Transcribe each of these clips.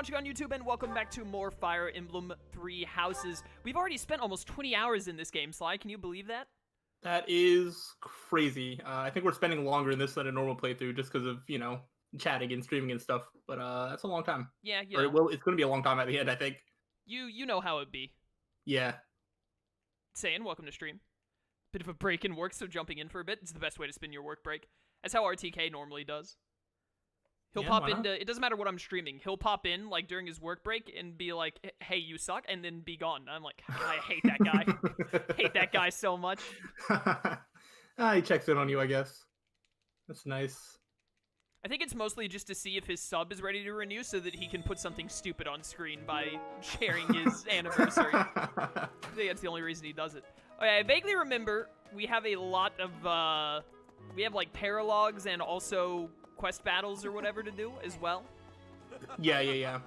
watching on YouTube, and welcome back to more Fire Emblem 3 Houses. We've already spent almost 20 hours in this game, Sly. Can you believe that? That is crazy. I think we're spending longer in this than a normal playthrough just because of, you know, chatting and streaming and stuff. But that's a long time. Yeah, Or it's going to be a long time at the end, I think. You know how it be. Yeah. Saying, welcome to stream. Bit of a break in work, so jumping in for a bit is the best way to spend your work break. That's how RTK normally does. He'll pop into, it doesn't matter what I'm streaming, he'll pop in, like, during his work break and be like, hey, you suck, and then be gone. I'm like, I hate that guy. Hate that guy so much. He checks in on you, I guess. That's nice. I think it's mostly just to see if his sub is ready to renew so that he can put something stupid on screen by sharing his anniversary. I think that's the only reason he does it. Okay, I vaguely remember we have a lot of, we have, like, paralogs and also quest battles or whatever to do as well. Yeah.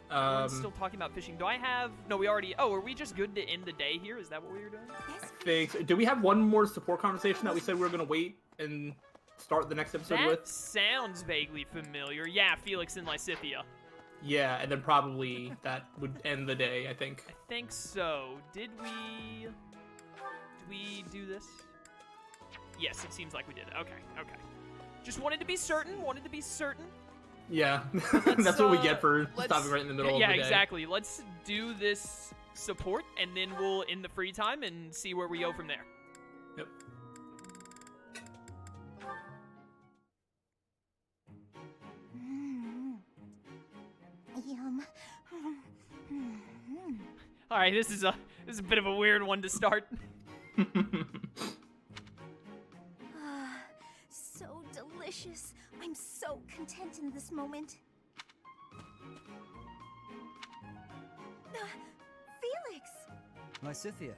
We're still talking about fishing. Do I have... No, we already... Oh, are we just good to end the day here? Is that what we were doing? I think... Do we have one more support conversation that we said we were going to wait and start the next episode with? That sounds vaguely familiar. Yeah, Felix and Lysithea. Yeah, and then probably that would end the day, I think. I think so. Did we do this? Yes, it seems like we did. Okay. Just wanted to be certain. Yeah, that's what we get for stopping right in the middle of the day. Yeah, exactly. Let's do this support, and then we'll end the free time and see where we go from there. Yep. Yum. All right, this is a bit of a weird one to start. So delicious. I'm so content in this moment. Felix! Lysithea,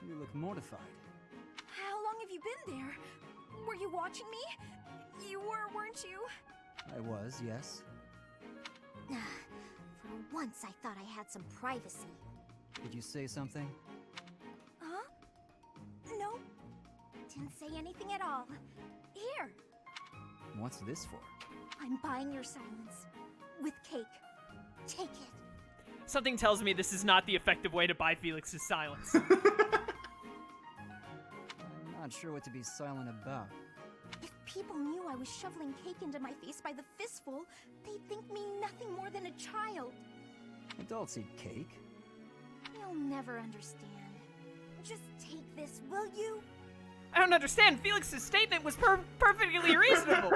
you look mortified. How long have you been there? Were you watching me? You were, weren't you? I was, yes. For once, I thought I had some privacy. Did you say something? Huh? No. Didn't say anything at all. Here. What's this for? I'm buying your silence. With cake. Take it. Something tells me this is not the effective way to buy Felix's silence. I'm not sure what to be silent about. If people knew I was shoveling cake into my face by the fistful, they'd think me nothing more than a child. Adults eat cake. You'll never understand. Just take this, will you? I don't understand. Felix's statement was perfectly reasonable.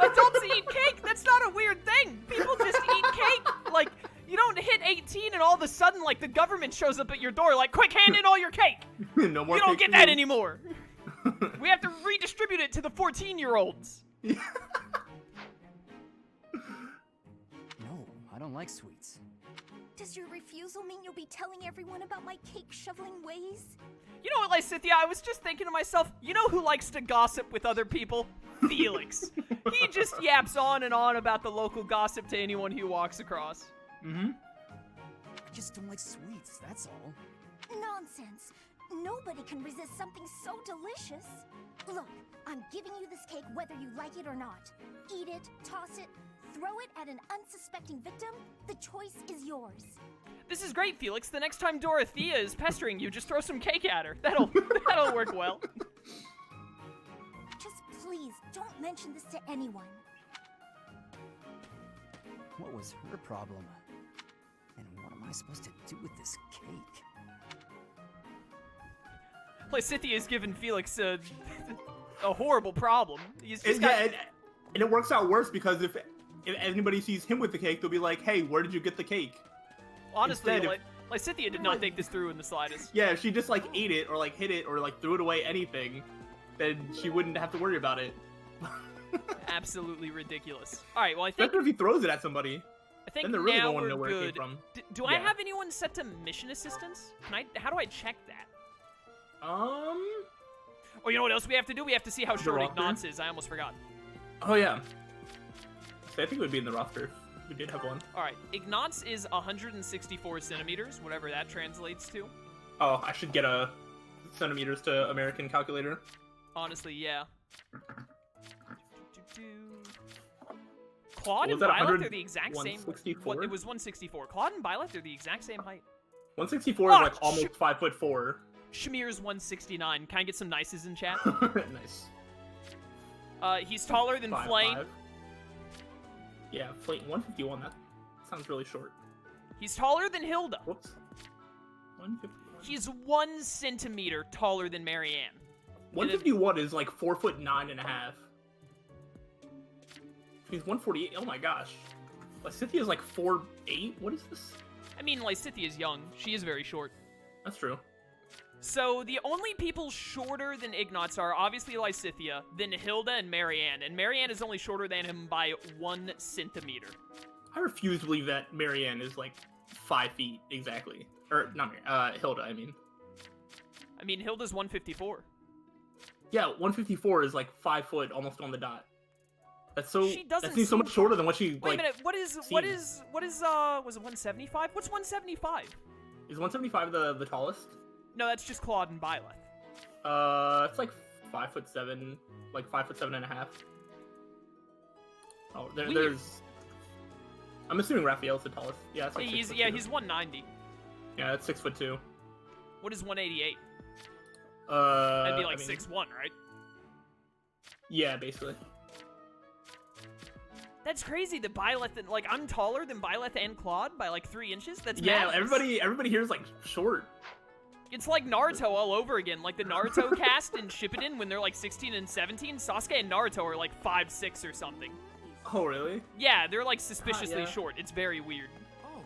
Adults eat cake. That's not a weird thing. People just eat cake. Like, you don't hit 18 and all of a sudden, like, the government shows up at your door like, quick, hand in all your cake. No more. You don't get that anymore. We have to redistribute it to the 14-year-olds. No, I don't like sweets. Does your refusal mean you'll be telling everyone about my cake shoveling ways? You know what, Lysithea? I was just thinking to myself, you know who likes to gossip with other people? Felix. He just yaps on and on about the local gossip to anyone he walks across. Mm-hmm. I just don't like sweets, that's all. Nonsense. Nobody can resist something so delicious. Look, I'm giving you this cake whether you like it or not. Eat it, toss it, throw it at an unsuspecting victim. The choice is yours. This is great, Felix. The next time Dorothea is pestering you, just throw some cake at her. That'll work well. Just please, don't mention this to anyone. What was her problem? And what am I supposed to do with this cake? Lysithea has given Felix a horrible problem. He's just and it works out worse because if anybody sees him with the cake, they'll be like, hey, where did you get the cake? Honestly, Lysithea did not think this through in the slightest. Yeah, if she just, like, ate it, or, like, hit it, or, like, threw it away, anything, then she wouldn't have to worry about it. Absolutely ridiculous. Alright, well, I think... Especially if he throws it at somebody. I think then they're really now going to know we're where it good. came from. Do I have anyone set to mission assistance? How do I check that? Oh, you know what else we have to do? We have to see how short roster? Ignatz is. I almost forgot. Oh, yeah. So I think it would be in the roster. We did have one. Alright, Ignatz is 164 centimeters, whatever that translates to. Oh, I should get a centimeters to American calculator. Honestly, yeah. Claude and Was that Byleth are the exact same. 164? It was 164. Claude and Byleth are the exact same height. 164 is Oh, like almost 5'4". Shamir's 169. Can I get some nices in chat? Nice. He's taller than 5'5". Flame. Yeah, Flame 151. That sounds really short. He's taller than Hilda. Whoops. 151. He's 1 centimeter taller than Marianne. 151 is like 4'9.5". He's 148. Oh my gosh. Lysithia's like 4'8". What is this? I mean, Lysithia's young. She is very short. That's true. So the only people shorter than Ignatz are obviously Lysithia, then Hilda and Marianne is only shorter than him by 1 centimeter. I refuse to believe that Marianne is like 5 feet exactly. Or not Hilda, I mean. Hilda's 154. Yeah, 154 is like 5 foot, almost on the dot. That's so. She doesn't that seems so much shorter than what she Wait like. a minute. What is was it 175? What's 175? Is 175 the tallest? No, that's just Claude and Byleth. It's like 5'7", like 5'7.5". Oh, there's. I'm assuming Raphael's the tallest. Yeah, it's like he's 6'2". he's 190. Yeah, that's 6'2". What is 188? That'd be like 6'1", right? Yeah, basically. That's crazy. The Byleth and I'm taller than Byleth and Claude by like 3 inches. That's yeah. madness. Everybody here is like short. It's like Naruto all over again. Like the Naruto cast in Shippuden when they're like 16 and 17. Sasuke and Naruto are like 5'6" or something. Oh really? Yeah, they're like suspiciously yeah. short. It's very weird. Oh,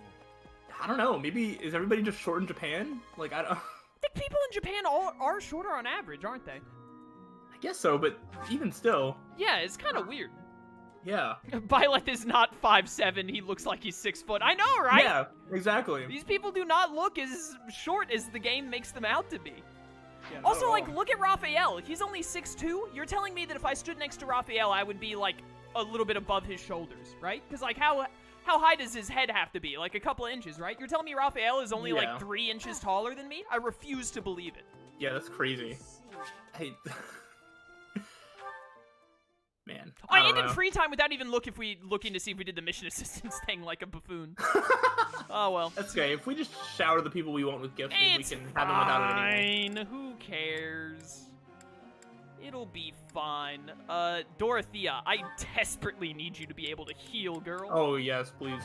I don't know. Maybe is everybody just short in Japan? Like I don't. I think people in Japan are shorter on average, aren't they? I guess so, but even still. Yeah, it's kind of weird. Yeah. Byleth is not 5'7". He looks like he's 6 foot. I know, right? Yeah, exactly. These people do not look as short as the game makes them out to be. Yeah, Also, not like, at all. look at Raphael. He's only 6'2". You're telling me that if I stood next to Raphael, I would be, like, a little bit above his shoulders, right? Because, like, how high does his head have to be? Like, a couple of inches, right? You're telling me Raphael is only, Yeah. like, 3 inches taller than me? I refuse to believe it. Yeah, that's crazy. Hey. Man. I don't ended know. free time without even looking to see if we did the mission assistance thing like a buffoon. Oh, well. That's okay. If we just shower the people we want with gifts, maybe we It's can have them without it anyway. fine. Who cares? It'll be fine. Dorothea, I desperately need you to be able to heal, girl. Oh yes, please.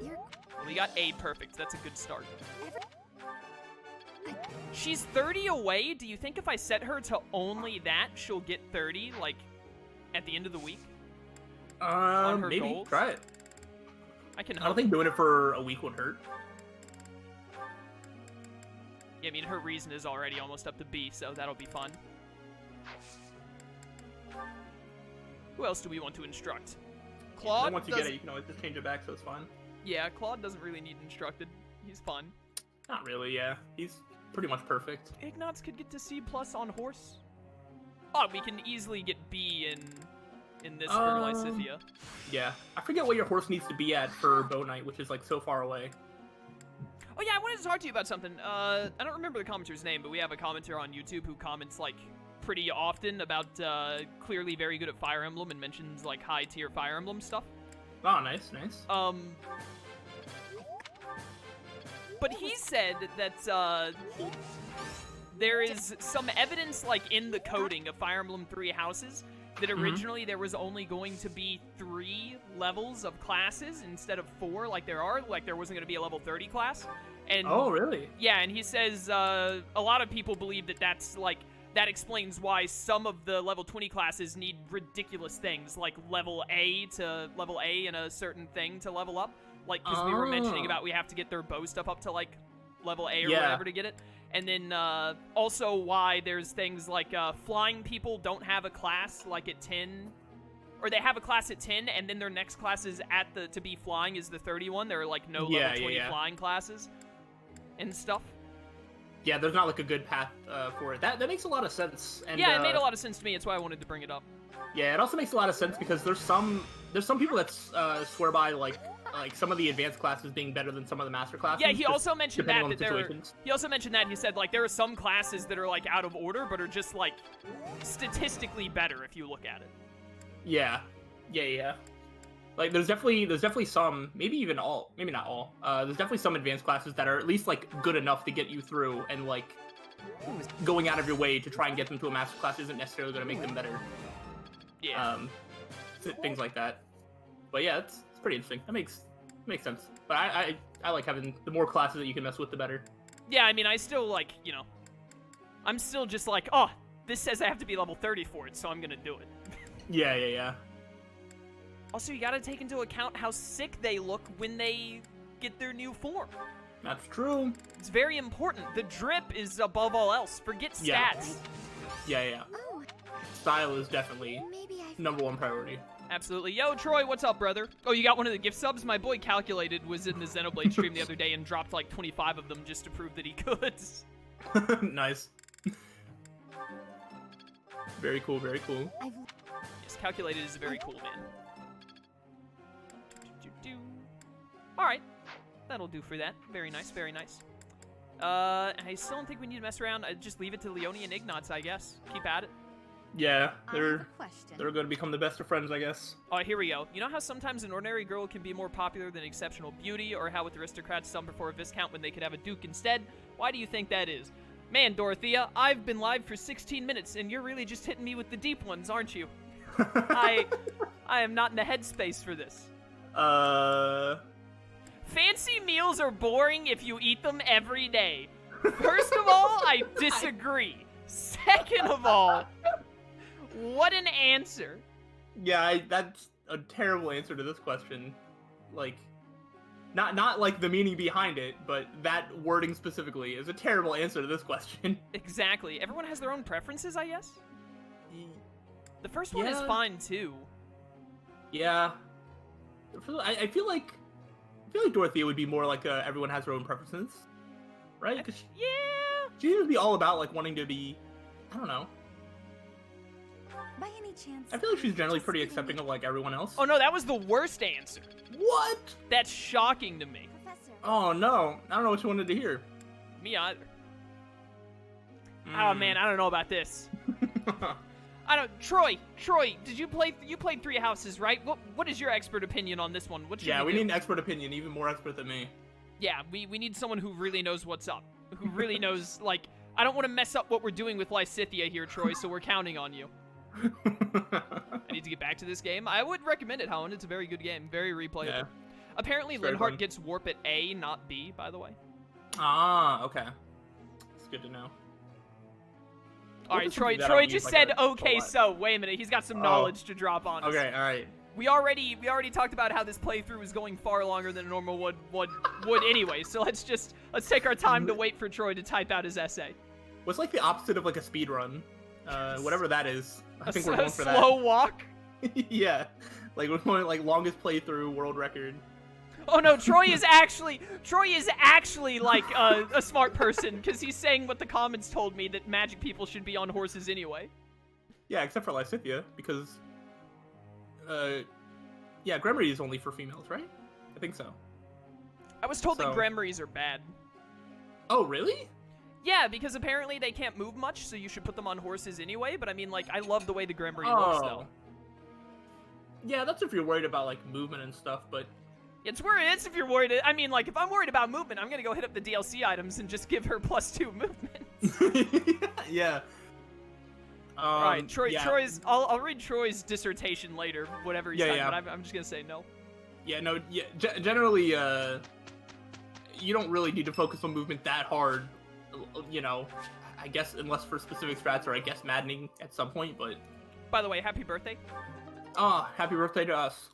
You're We got A perfect. That's a good start. every. She's 30 away. Do you think if I set her to only that, she'll get 30, like, at the end of the week? her Maybe goals? try it. I can I help. don't think doing it for a week would hurt. Yeah, I mean, her reason is already almost up to B, so that'll be fun. Who else do we want to instruct? Claude Then once you get does- it, you can always just change it back, so it's fine. Yeah, Claude doesn't really need instructed. He's fun. Not really, yeah. He's pretty much perfect. Ignatz could get to C+ on horse. Oh, we can easily get B in this for Lysithia. Yeah. I forget what your horse needs to be at for Bow Knight, which is like so far away. Oh yeah, I wanted to talk to you about something. I don't remember the commenter's name, but we have a commenter on YouTube who comments like pretty often about clearly very good at Fire Emblem and mentions like high tier Fire Emblem stuff. Oh, nice, nice. But he said that there is some evidence like in the coding of Fire Emblem 3 Houses that originally there was only going to be 3 levels of classes instead of 4 like there are. Like there wasn't going to be a level 30 class. And Oh, really? yeah, and he says a lot of people believe that that's like that explains why some of the level 20 classes need ridiculous things like level A in a certain thing to level up. Like, because we were mentioning about we have to get their bow stuff up to like level A or whatever to get it. And then also why there's things like flying people don't have a class like at 10, or they have a class at 10 and then their next class is at the to be flying is the 31. There are like no level 20 flying classes and stuff. Yeah, there's not like a good path for it. That makes a lot of sense. And, yeah, it made a lot of sense to me. That's why I wanted to bring it up. Yeah, it also makes a lot of sense because there's some there's some people that swear by like some of the advanced classes being better than some of the master classes. Yeah, he also mentioned depending that on the there. situations. He also mentioned that he said like there are some classes that are like out of order, but are just like statistically better if you look at it. Yeah. Like there's definitely some, maybe even all, maybe not all. There's definitely some advanced classes that are at least like good enough to get you through, and like going out of your way to try and get them to a master class isn't necessarily going to make them better. Yeah. Things like that. But yeah, it's pretty interesting. That makes sense. But I like having the more classes that you can mess with, the better. Yeah, I mean, I still like, you know, I'm still just like, oh, this says I have to be level 30 for it, so I'm gonna do it. Yeah. Also, you gotta take into account how sick they look when they get their new form. That's true. It's very important. The drip is above all else. Forget stats. Yeah. Oh, Style is definitely maybe I. #1 priority. Absolutely. Yo, Troy, what's up, brother? Oh, you got one of the gift subs? My boy Calculated was in the Xenoblade stream the other day and dropped like 25 of them just to prove that he could. Nice. Very cool. Yes, Calculated is very cool, man. Alright. That'll do for that. Very nice. I still don't think we need to mess around. I'd just leave it to Leone and Ignatz, I guess. Keep at it. Yeah, I have a question. they're going to become the best of friends, I guess. Oh, here we go. You know how sometimes an ordinary girl can be more popular than exceptional beauty, or how with aristocrats some prefer a viscount when they could have a duke instead? Why do you think that is? Man, Dorothea, I've been live for 16 minutes, and you're really just hitting me with the deep ones, aren't you? I am not in the headspace for this. Fancy meals are boring if you eat them every day. First of all, I disagree. Second of all, what an answer. Yeah, that's a terrible answer to this question. Like, not like the meaning behind it, but that wording specifically is a terrible answer to this question. Exactly. Everyone has their own preferences, I guess. The first one is fine too. Yeah. I feel like Dorothea would be more like everyone has their own preferences, right? Yeah. She would be all about like wanting to be, I don't know. By any chance? I feel like she's generally pretty accepting of like everyone else. Oh no, that was the worst answer. What? That's shocking to me. Professor. Oh no, I don't know what you wanted to hear. Me either. Oh man, I don't know about this. Troy, did you played Three Houses, right? What is your expert opinion on this one? What should we do? need an expert opinion, even more expert than me. Yeah, we need someone who really knows what's up. Who really knows, like, I don't want to mess up what we're doing with Lysithea here, Troy, so we're counting on you. I need to get back to this game. I would recommend it, Helen. It's a very good game. Very replayable. Yeah. Apparently, Linhardt gets warp at A, not B, by the way. Ah, okay. It's good to know. All right, Troy just said, okay, so, wait a minute. He's got some knowledge to drop on us. Okay, all right. We already talked about how this playthrough was going far longer than a normal would anyway, so let's take our time to wait for Troy to type out his essay. What's like the opposite of like a speed run? Whatever that is. I think we're going for that. Slow walk? Yeah. Like we're going like longest playthrough world record. Oh no, Troy is actually like a smart person, because he's saying what the comments told me, that magic people should be on horses anyway. Yeah, except for Lysithea, because yeah, Gremory is only for females, right? I think so. I was told that Gremories are bad. Oh, really? Yeah, because apparently they can't move much, so you should put them on horses anyway, but I mean, like, I love the way the Gremory looks, though. Yeah, that's if you're worried about, like, movement and stuff, but... It's if you're worried. I mean, like, if I'm worried about movement, I'm gonna go hit up the DLC items and just give her +2 movement. Yeah. All right, Troy's. I'll read Troy's dissertation later, whatever he's talking about. I'm just gonna say no. Yeah, no. Yeah, generally, you don't really need to focus on movement that hard. You know, I guess unless for specific strats or I guess maddening at some point. But by the way, happy birthday. Oh, happy birthday to us.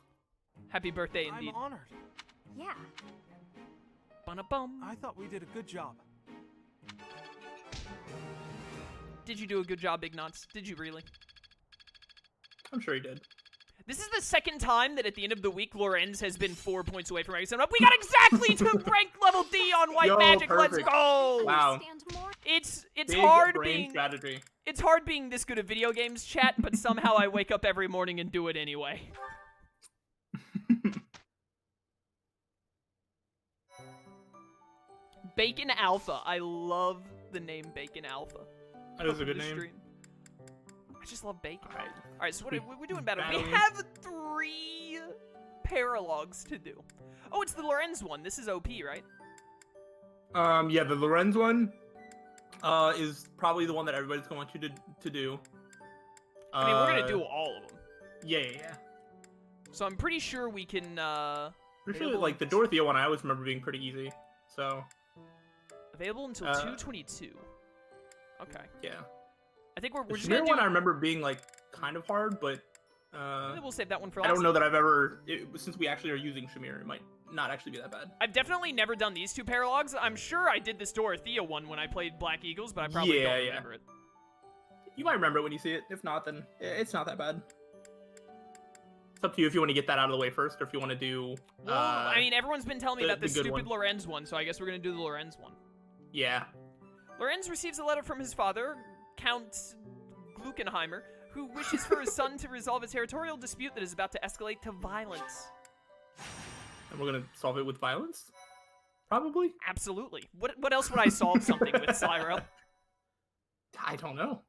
Happy birthday indeed. I'm honored. Yeah. Bum. I thought we did a good job. Did you do a good job, Ignatz? Did you really? I'm sure he did. This is the second time that at the end of the week, Lorenz has been 4 points away from rank 7. We got exactly 2 ranked level D on White Magic. Perfect. Let's go! Wow. It's Big hard brain strategy. It's hard being this good at video games, chat, but somehow I wake up every morning and do it anyway. Bacon Alpha. I love the name Bacon Alpha. That is a Welcome good to name. stream. I just love bacon. All right. All right, so what are we doing better? We battling. have 3 paralogs to do. Oh, it's the Lorenz one. This is OP, right? Yeah, the Lorenz one is probably the one that everybody's going to want you to do. I mean, we're gonna do all of them. Yeah. So I'm pretty sure we can. Pretty sure, available like, the Dorothea one I always remember being pretty easy, so... Available until 2/22. Okay. Yeah. I think we're The just Shamir gonna do. one I remember being, like, kind of hard, but... Maybe we'll save that one for I last. don't know that I've ever... since we actually are using Shamir, it might not actually be that bad. I've definitely never done these 2 paralogs. I'm sure I did this Dorothea one when I played Black Eagles, but I probably don't remember it. You might remember it when you see it. If not, then it's not that bad. It's up to you if you want to get that out of the way first, or if you want to do... Well, I mean, everyone's been telling me about this the good stupid one. Lorenz one, so I guess we're gonna do the Lorenz one. Yeah. Lorenz receives a letter from his father, Count Gluckenheimer, who wishes for his son to resolve a territorial dispute that is about to escalate to violence. And we're gonna solve it with violence? Probably? Absolutely. What else would I solve something with, Cyril? I don't know.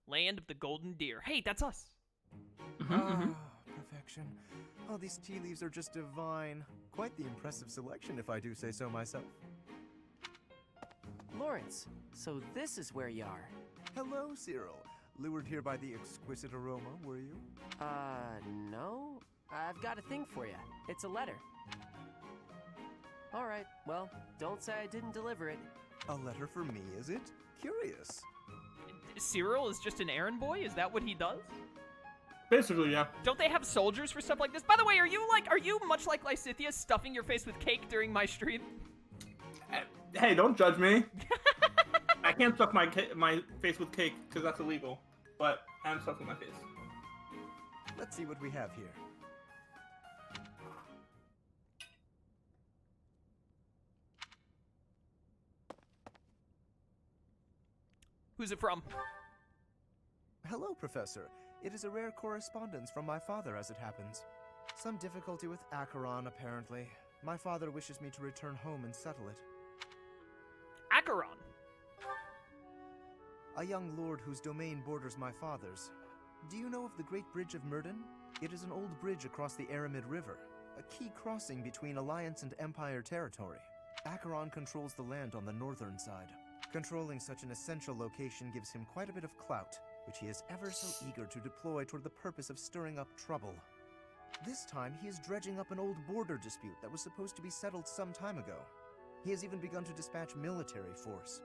Land of the Golden Deer. Hey, that's us. Perfection. Oh, these tea leaves are just divine. Quite the impressive selection, if I do say so myself. Lawrence, so this is where you are. Hello, Cyril. Lured here by the exquisite aroma, were you? No. I've got a thing for you. It's a letter. All right, well, don't say I didn't deliver it. A letter for me, is it? Curious. Cyril is just an errand boy? Is that what he does? Basically, yeah. Don't they have soldiers for stuff like this? By the way, are you much like Lysithea, stuffing your face with cake during my stream? Hey, don't judge me. I can't stuff my face with cake because that's illegal. But I'm stuffing my face. Let's see what we have here. Who's it from? Hello, Professor. It is a rare correspondence from my father, as it happens. Some difficulty with Acheron, apparently. My father wishes me to return home and settle it. Acheron. A young lord whose domain borders my father's. Do you know of the Great Bridge of Myrden? It is an old bridge across the Aramid River, a key crossing between Alliance and Empire territory. Acheron controls the land on the northern side. Controlling such an essential location gives him quite a bit of clout, which he is ever so eager to deploy toward the purpose of stirring up trouble. This time, he is dredging up an old border dispute that was supposed to be settled some time ago. He has even begun to dispatch military force.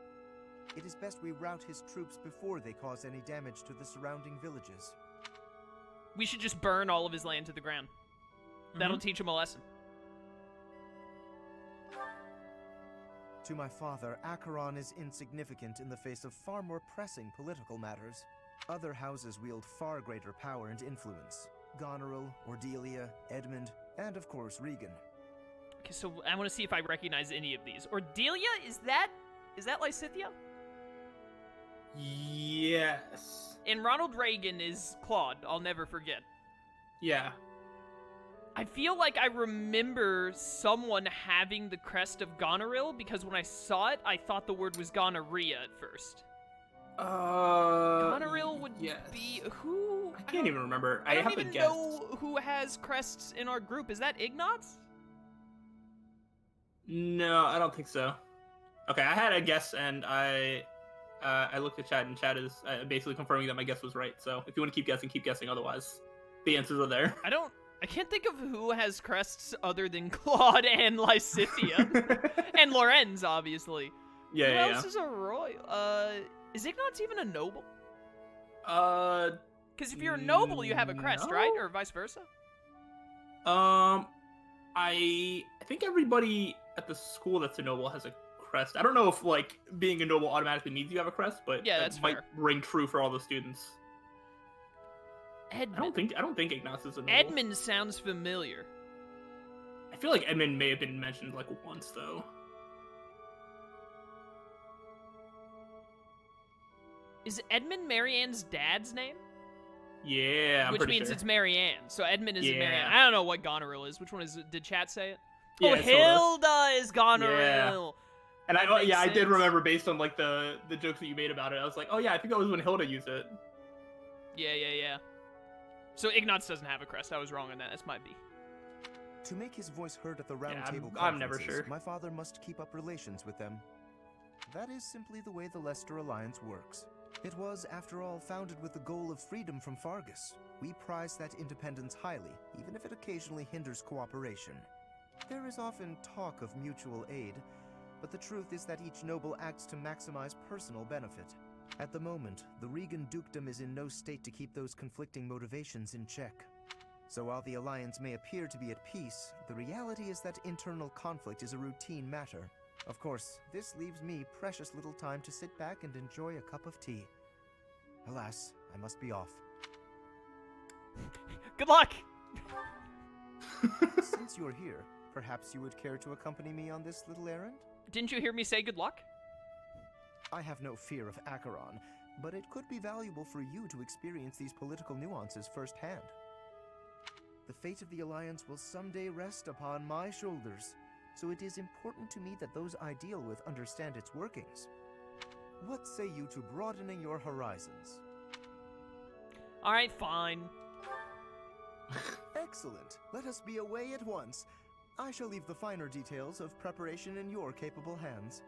It is best we rout his troops before they cause any damage to the surrounding villages. We should just burn all of his land to the ground. That'll teach him a lesson. To my father, Acheron is insignificant in the face of far more pressing political matters. Other houses wield far greater power and influence. Goneril, Ordelia, Edmund, and of course Regan. Okay, so I want to see if I recognize any of these. Ordelia, is that Lysithea? Yes. And Ronald Reagan is Claude. I'll never forget. Yeah. I feel like I remember someone having the crest of Goneril because when I saw it, I thought the word was gonorrhea at first. Goneril would be who? I can't even remember. I don't have to even guess. know who has crests in our group. Is that Ignatz? No, I don't think so. Okay, I had a guess, and I looked at chat, and chat is basically confirming that my guess was right. So if you want to keep guessing, keep guessing. Otherwise, the answers are there. I can't think of who has crests other than Claude and Lysithea. And Lorenz, obviously. Yeah, Who yeah, else is a royal? Is Ignatz even a noble? yeah. Because if you're a noble, you have a crest, no. right? Or vice versa? I think everybody at the school that's a noble has a crest. I don't know if, like, being a noble automatically means you have a crest, but Yeah, that that's might fair. ring true for all the students. Edmund. I don't think Ignatz is a noble. Edmund sounds familiar. I feel like Edmund may have been mentioned, like, once, though. Is Edmund Marianne's dad's name? Yeah, I'm which pretty means sure. it's Marianne. So Edmund isn't Yeah. Marianne. I don't know what Goneril is. Which one is it? Did chat say it? Yeah, oh, it's Hilda. Hilda is Goneril. And That I makes I did sense. remember based on like the jokes that you made about it. I was like, oh yeah, I think that was when Hilda used it. Yeah. So Ignatz doesn't have a crest. I was wrong on that. That's my B. To make his voice heard at the round Yeah, table I'm never conferences, sure. my father must keep up relations with them. That is simply the way the Leicester Alliance works. It was, after all, founded with the goal of freedom from Fargus. We prize that independence highly, even if it occasionally hinders cooperation. There is often talk of mutual aid, but the truth is that each noble acts to maximize personal benefit. At the moment, the Regan dukedom is in no state to keep those conflicting motivations in check. So while the Alliance may appear to be at peace, the reality is that internal conflict is a routine matter. Of course, this leaves me precious little time to sit back and enjoy a cup of tea. Alas, I must be off. Good luck. Since you're here, perhaps you would care to accompany me on this little errand? Didn't you hear me say good luck? I have no fear of Acheron, but it could be valuable for you to experience these political nuances firsthand. The fate of the Alliance will someday rest upon my shoulders, so it is important to me that those I deal with understand its workings. What say you to broadening your horizons? All right, fine. Excellent. Let us be away at once. I shall leave the finer details of preparation in your capable hands.